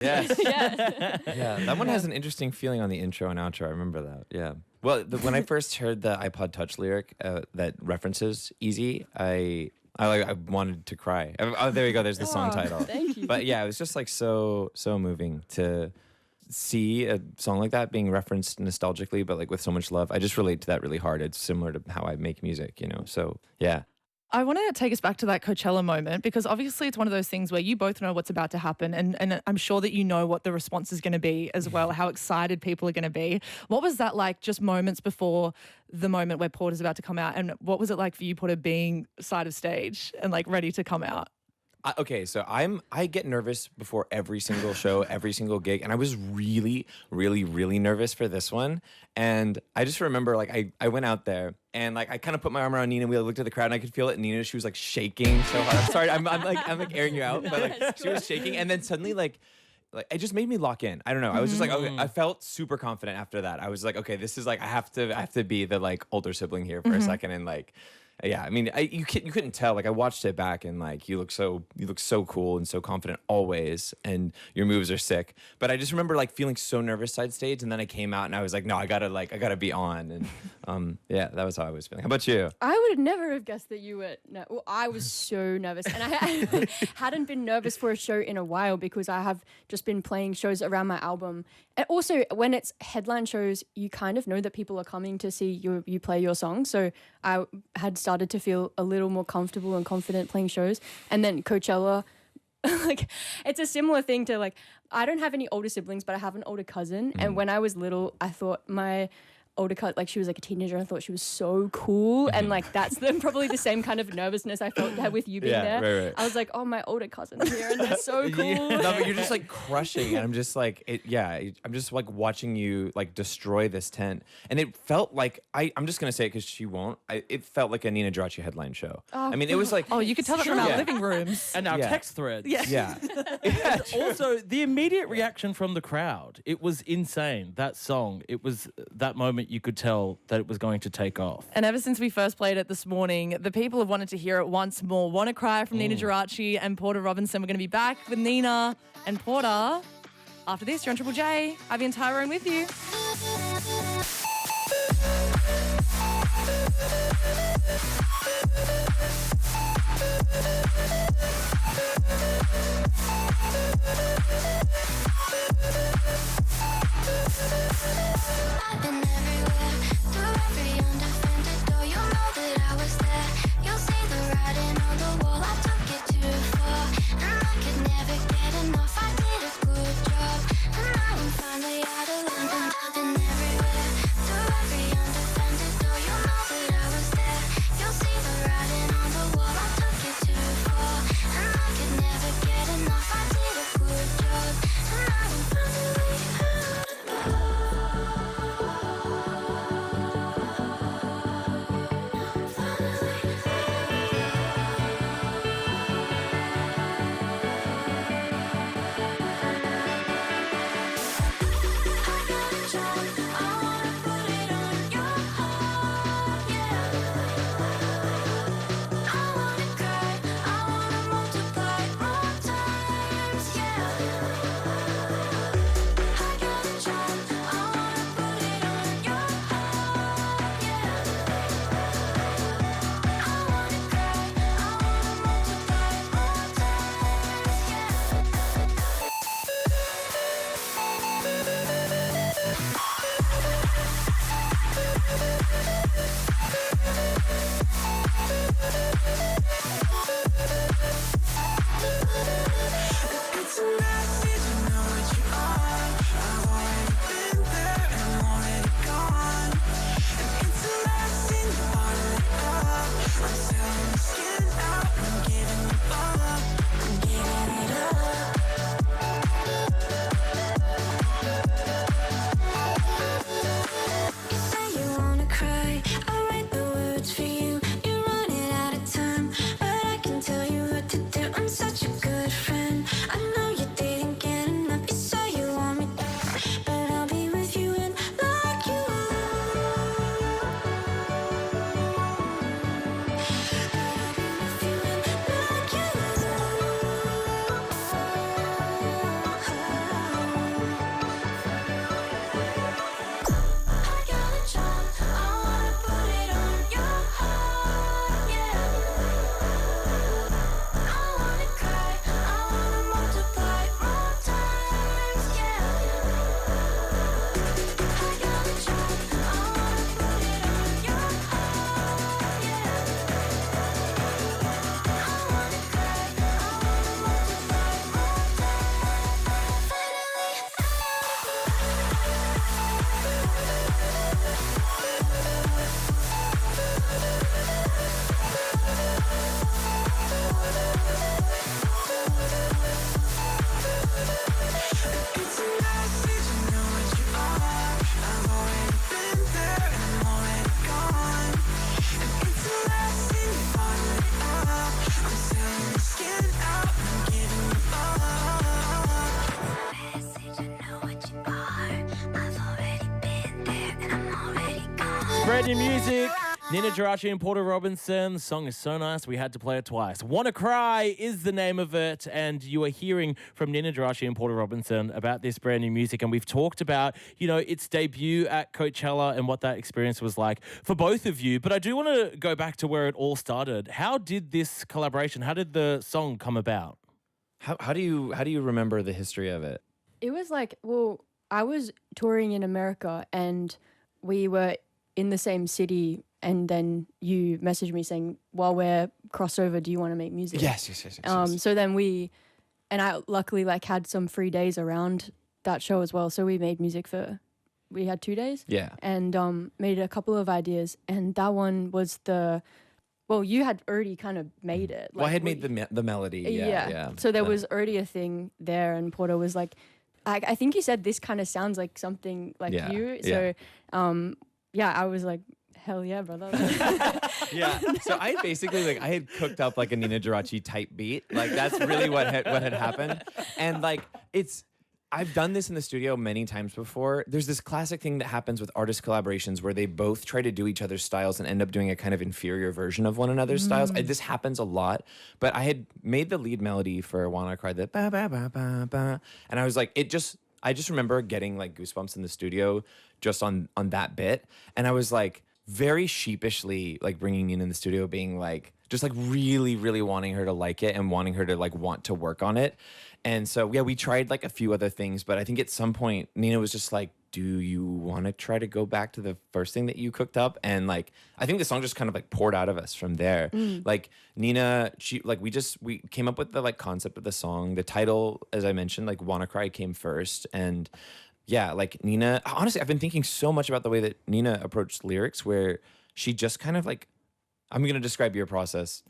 Yes. Yeah. Yeah, that one has an interesting feeling on the intro and outro. I remember that. Yeah. Well, when I first heard the iPod Touch lyric that references Easy, I wanted to cry. Oh, there you go. There's the song title. Thank you. But yeah, it was just like so moving to see a song like that being referenced nostalgically, but like with so much love. I just relate to that really hard. It's similar to how I make music, you know? So yeah. I want to take us back to that Coachella moment because obviously it's one of those things where you both know what's about to happen and I'm sure that you know what the response is going to be as well, how excited people are going to be. What was that like just moments before the moment where Porter's about to come out, and what was it like for you, Porter, being side of stage and like ready to come out? Okay, so I get nervous before every single show, every single gig, and I was really, really, really nervous for this one. And I just remember like I went out there and like I kind of put my arm around Nina. We looked at the crowd and I could feel it. Nina, she was like shaking so hard. I'm sorry, I'm like airing you out, but like she was shaking, and then suddenly like it just made me lock in. I don't know. I was just like, okay, I felt super confident after that. I was like, okay, this is like I have to be the like older sibling here for a second, and like. Yeah, I mean, you couldn't tell. Like I watched it back, and like you look so cool and so confident always, and your moves are sick. But I just remember like feeling so nervous side stage, and then I came out and I was like, no, I gotta be on, and yeah, that was how I was feeling. How about you? I would never have guessed that you were. No, well, I was so nervous, and I hadn't been nervous for a show in a while because I have just been playing shows around my album, and also when it's headline shows, you kind of know that people are coming to see you play your song. So I had started to feel a little more comfortable and confident playing shows, and then Coachella. Like it's a similar thing to like I don't have any older siblings, but I have an older cousin, and when I was little, I thought my older cousin, like she was like a teenager, and I thought she was so cool, and like that's probably the same kind of nervousness I felt with you being there. Right. I was like, oh, my older cousin's here, and they're so cool. No, but you're just like crushing, and I'm just like, I'm just like watching you like destroy this tent, and it felt like I'm just gonna say it because she won't. It felt like a Niniajirachi headline show. I mean, it was like, Oh, you could tell that from our living rooms. And our Yeah. text threads. yeah, Also, the immediate reaction from the crowd, it was insane. That song, it was that moment you could tell that it was going to take off. And ever since we first played it this morning, the people have wanted to hear it once more. Wanna Cry from Niniajirachi and Porter Robinson. We're going to be back with Nina and Porter after this. You're on Triple J. Ivy and Tyrone with you. I've been everywhere, through every undefended door. You know that I was there. You'll see the writing on the wall. I took it too far, and I could never get enough. I did a good job, and now I'm finally out of London. I've been everywhere, through every undefended door. You know that I was there. You'll see the writing on the wall. I took it too far, and I could never get enough. I did a good job. Brand new music. Niniajirachi and Porter Robinson. The song is so nice, we had to play it twice. Wanna Cry is the name of it, and you are hearing from Niniajirachi and Porter Robinson about this brand new music, and we've talked about, its debut at Coachella and what that experience was like for both of you. But I do want to go back to where it all started. How did this collaboration, how did the song come about? How do you remember the history of it? It was like, well, I was touring in America and we were in the same city, and then you messaged me saying, while we're crossover, do you want to make music? Yes. So then I luckily had some free days around that show as well. So we made music we had 2 days. Yeah. And made a couple of ideas. And that one was you had already kind of made it. Well, I had made the melody. Yeah. So there was already a thing there, and Porter was like, I think he said this kind of sounds like something like you. So, I was like, hell yeah, brother. Yeah. So I basically I had cooked up like a Niniajirachi type beat. Like that's really what had happened. And I've done this in the studio many times before. There's this classic thing that happens with artist collaborations where they both try to do each other's styles and end up doing a kind of inferior version of one another's styles. This happens a lot. But I had made the lead melody for Wanna Cry, the ba ba ba ba ba, and I was like, I just remember getting like goosebumps in the studio just on that bit, and I was like very sheepishly bringing Nina in the studio, being like just really, really wanting her to like it and wanting her to want to work on it. And so, we tried a few other things, but I think at some point Nina was just like, do you want to try to go back to the first thing that you cooked up? And I think the song just kind of poured out of us from there. Nina, we came up with the concept of the song. The title, as I mentioned, Wanna Cry came first. And Nina, honestly, I've been thinking so much about the way that Nina approached lyrics, where she just kind of I'm going to describe your process,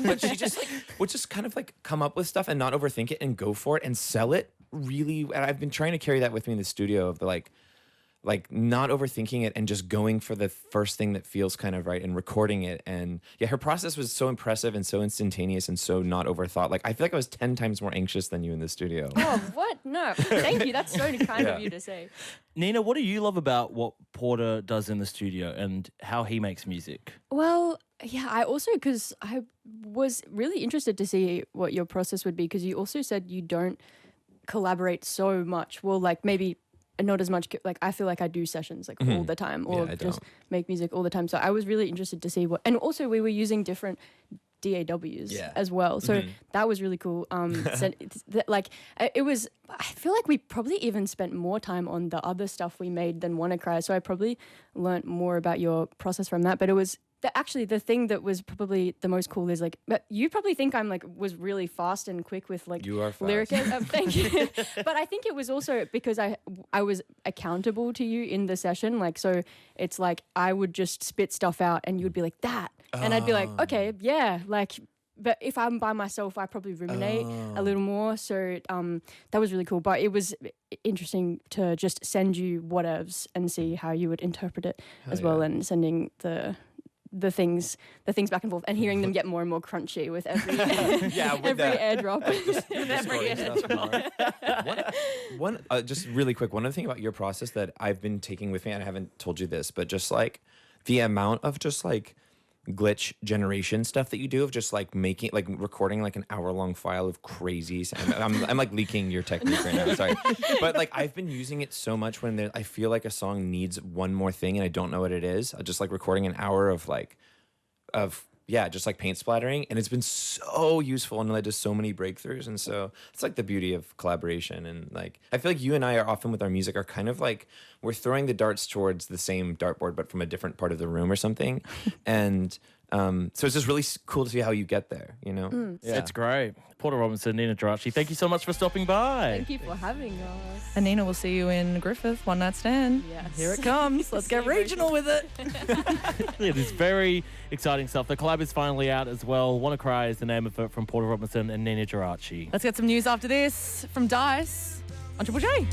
but she just would just kind of come up with stuff and not overthink it and go for it and sell it really. And I've been trying to carry that with me in the studio of the not overthinking it and just going for the first thing that feels kind of right and recording it. And her process was so impressive and so instantaneous and so not overthought. I feel like I was 10 times more anxious than you in the studio. Oh, what? No. Thank you. That's so kind of you to say. Nina, what do you love about what Porter does in the studio and how he makes music? Well, I also, because I was really interested to see what your process would be, because you also said you don't collaborate so much. Well, maybe not as much. I feel like I do sessions all the time, or just make music all the time. So I was really interested to see and also we were using different DAWs as well. So that was really cool. It was, I feel like we probably even spent more time on the other stuff we made than Wanna Cry. So I probably learnt more about your process from that. But it was actually the thing that was probably the most cool is but you probably think I'm was really fast and quick with you are fast. Lyric. Thank you. But I think it was also because I was accountable to you in the session. So it's I would just spit stuff out and you'd be like that, and I'd be like, okay, yeah, But if I'm by myself, I probably ruminate a little more. So that was really cool. But it was interesting to just send you whatevs and see how you would interpret it as well, and sending the things back and forth and hearing them get more and more crunchy with every airdrop. Just really quick, one other thing about your process that I've been taking with me, and I haven't told you this, but just the amount of just glitch generation stuff that you do of just making recording an hour-long file of crazy I'm leaking your technique right now, sorry. But I've been using it so much when I feel like a song needs one more thing and I don't know what it is. I just recording an hour of just paint splattering, and it's been so useful and led to so many breakthroughs. And so it's the beauty of collaboration. And I feel like you and I are often with our music are kind of we're throwing the darts towards the same dartboard but from a different part of the room or something. And so it's just really cool to see how you get there, It's great. Porter Robinson, Niniajirachi, thank you so much for stopping by. Thank you for having us. And Nina, we'll see you in Griffith, One Night Stand. Yes. Here it comes. Let's get regional with it. It is very exciting stuff. The collab is finally out as well. Wanna Cry is the name of it, from Porter Robinson and Niniajirachi. Let's get some news after this from Dice on Triple J.